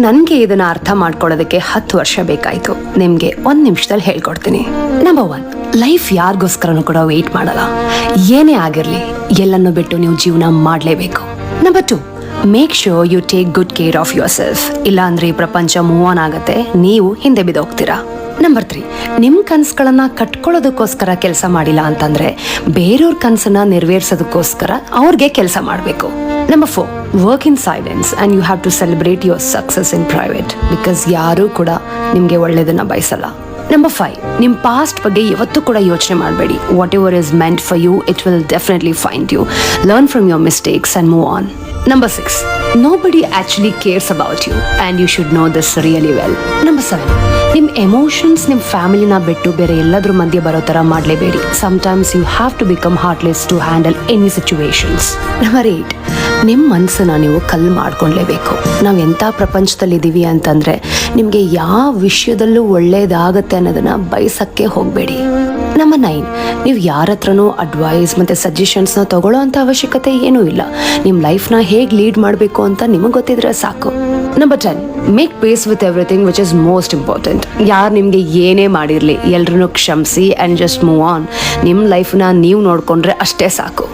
ನನಗೆ ಇದನ್ನ ಅರ್ಥ ಮಾಡ್ಕೊಳ್ಳೋದಕ್ಕೆ 10 ವರ್ಷ ಬೇಕಾಯ್ತು. ನಿಮ್ಗೆ 1 ನಿಮಿಷದಲ್ಲಿ ಹೇಳ್ಕೊಡ್ತೀನಿ. ನಂಬರ್ 1, ಲೈಫ್ ಯಾರಿಗೋಸ್ಕರನೂ ಕೂಡ ವೇಟ್ ಮಾಡಲ್ಲ. ಏನೇ ಆಗಿರ್ಲಿ ಎಲ್ಲನ್ನು ಬಿಟ್ಟು ನೀವು ಜೀವನ ಮಾಡಲೇಬೇಕು. Number 2, make sure you take good care of yourself. ಇಲ್ಲ ಅಂದ್ರೆ ಈ ಪ್ರಪಂಚ ಮೂವ್ ಆನ್ ಆಗತ್ತೆ, ನೀವು ಹಿಂದೆ ಬಿದ್ದೋಗ್ತೀರಾ. ನಂಬರ್ 3, ನಿಮ್ ಕನ್ಸುಗಳನ್ನ ಕಟ್ಕೊಳ್ಳೋದಕ್ಕೋಸ್ಕರ ಕೆಲಸ ಮಾಡಿಲ್ಲ ಅಂತಂದ್ರೆ ಬೇರೆಯವ್ರ ಕನ್ಸನ್ನ ನೆರವೇರ್ಸೋದಕ್ಕೋಸ್ಕರ ಅವ್ರಿಗೆ ಕೆಲಸ ಮಾಡಬೇಕು. Number 4, work in silence and you have to celebrate your success in private, because ಯಾರೂ ಕೂಡ ನಿಮ್ಗೆ ಒಳ್ಳೇದನ್ನ ಬಯಸಲ್ಲ. ನಂಬರ್ 5, ನಿಮ್ ಪಾಸ್ಟ್ ಬಗ್ಗೆ ಯಾವತ್ತೂ ಕೂಡ ಯೋಚನೆ ಮಾಡಬೇಡಿ. Whatever is meant for you, it will definitely find you. Learn from your mistakes and move on. Number 6, nobody actually cares about you and you should know this really well. Number 7, ನಿಮ್ಮ emotions ನಿಮ್ಮ ಫ್ಯಾಮಿಲಿನ ಬಿಟ್ಟು ಬೇರೆ ಎಲ್ಲದ್ರ ಮಧ್ಯೆ ಬರೋ ಥರ ಮಾಡಲೇಬೇಡಿ. Sometimes you have to become heartless to handle any situations. Number 8, ನಿಮ್ಮ ಮನಸ್ಸನ್ನ ನೀವು ಕಲ್ಲು ಮಾಡ್ಕೊಳ್ಲೇಬೇಕು. ನಾವು ಎಂಥ ಪ್ರಪಂಚದಲ್ಲಿದ್ದೀವಿ ಅಂತಂದರೆ ನಿಮಗೆ ಯಾವ ವಿಷಯದಲ್ಲೂ ಒಳ್ಳೇದಾಗತ್ತೆ ಅನ್ನೋದನ್ನು ಬಯಸಕ್ಕೆ ಹೋಗಬೇಡಿ. ನಂಬರ್ 9, ನೀವು ಯಾರ ಹತ್ರನೂ ಅಡ್ವೈಸ್ ಮತ್ತು ಸಜೆಷನ್ಸ್ನ ತಗೊಳ್ಳೋ ಅಂಥ ಅವಶ್ಯಕತೆ ಏನೂ ಇಲ್ಲ. ನಿಮ್ಮ ಲೈಫ್ನ ಹೇಗೆ ಲೀಡ್ ಮಾಡಬೇಕು ಅಂತ ನಿಮಗೆ ಗೊತ್ತಿದ್ರೆ ಸಾಕು. Number 10, make peace with everything which is most important. ಯಾರು ನಿಮಗೆ ಏನೇ ಮಾಡಿರಲಿ ಎಲ್ಲರನ್ನೂ ಕ್ಷಮಿಸಿ ಆ್ಯಂಡ್ ಜಸ್ಟ್ ಮೂವ್ ಆನ್. ನಿಮ್ಮ ಲೈಫ್ನ ನೀವು ನೋಡಿಕೊಂಡ್ರೆ ಅಷ್ಟೇ ಸಾಕು.